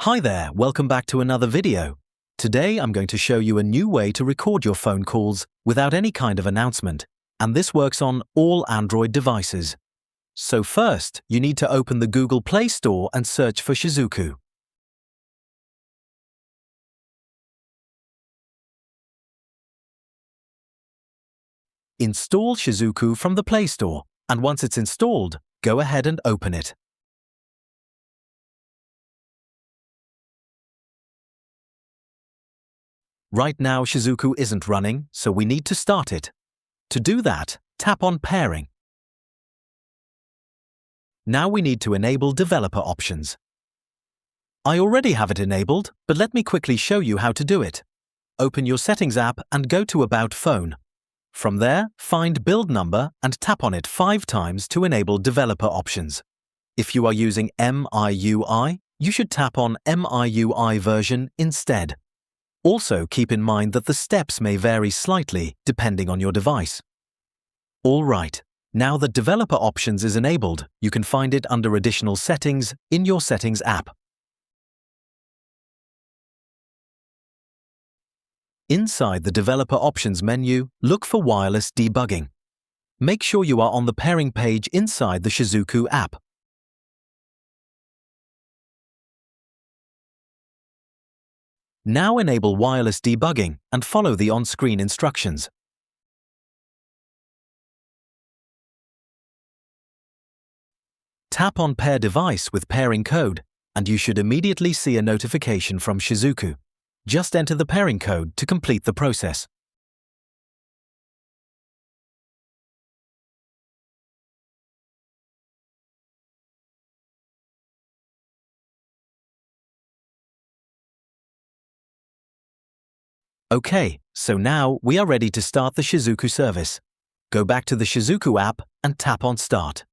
Hi there, welcome back to another video. Today I'm going to show you a new way to record your phone calls without any kind of announcement, and this works on all Android devices. So first, you need to open the Google Play Store and search for Shizuku. Install Shizuku from the Play Store, and once it's installed, go ahead and open it. Right now, Shizuku isn't running, so we need to start it. To do that, tap on Pairing. Now we need to enable developer options. I already have it enabled, but let me quickly show you how to do it. Open your Settings app and go to About Phone. From there, find Build Number and tap on it 5 times to enable developer options. If you are using MIUI, you should tap on MIUI version instead. Also, keep in mind that the steps may vary slightly depending on your device. All right, now that Developer Options is enabled, you can find it under Additional Settings in your Settings app. Inside the Developer Options menu, look for Wireless Debugging. Make sure you are on the pairing page inside the Shizuku app. Now enable wireless debugging and follow the on-screen instructions. Tap on Pair Device with pairing code, and you should immediately see a notification from Shizuku. Just enter the pairing code to complete the process. Okay, so now we are ready to start the Shizuku service. Go back to the Shizuku app and tap on Start.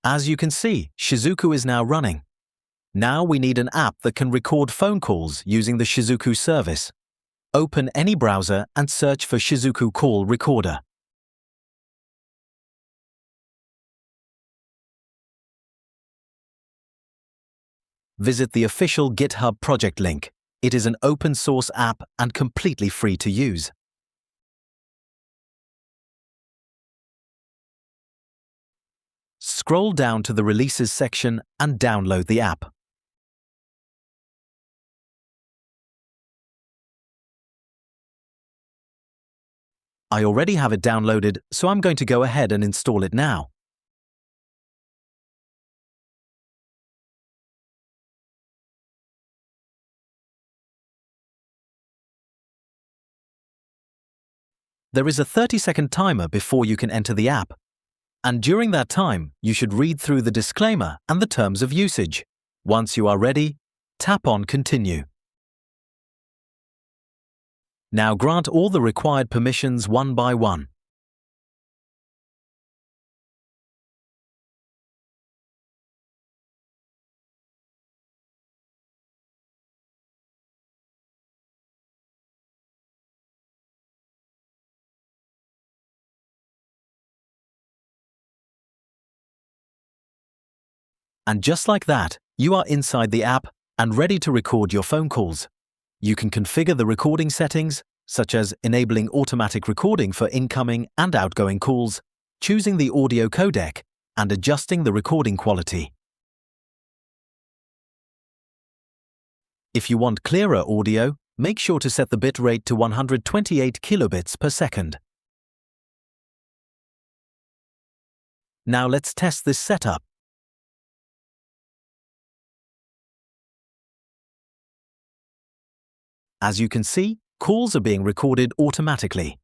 As you can see, Shizuku is now running. Now we need an app that can record phone calls using the Shizuku service. Open any browser and search for Shizuku Call Recorder. Visit the official GitHub project link. It is an open-source app and completely free to use. Scroll down to the Releases section and download the app. I already have it downloaded, so I'm going to go ahead and install it now. There is a 30-second timer before you can enter the app, and during that time, you should read through the disclaimer and the terms of usage. Once you are ready, tap on Continue. Now grant all the required permissions one by one. And just like that, you are inside the app and ready to record your phone calls. You can configure the recording settings, such as enabling automatic recording for incoming and outgoing calls, choosing the audio codec, and adjusting the recording quality. If you want clearer audio, make sure to set the bitrate to 128 kilobits per second. Now let's test this setup. As you can see, calls are being recorded automatically.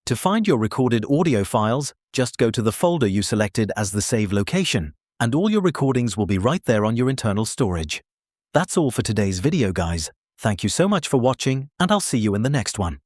To find your recorded audio files, just go to the folder you selected as the save location, and all your recordings will be right there on your internal storage. That's all for today's video, guys. Thank you so much for watching, and I'll see you in the next one.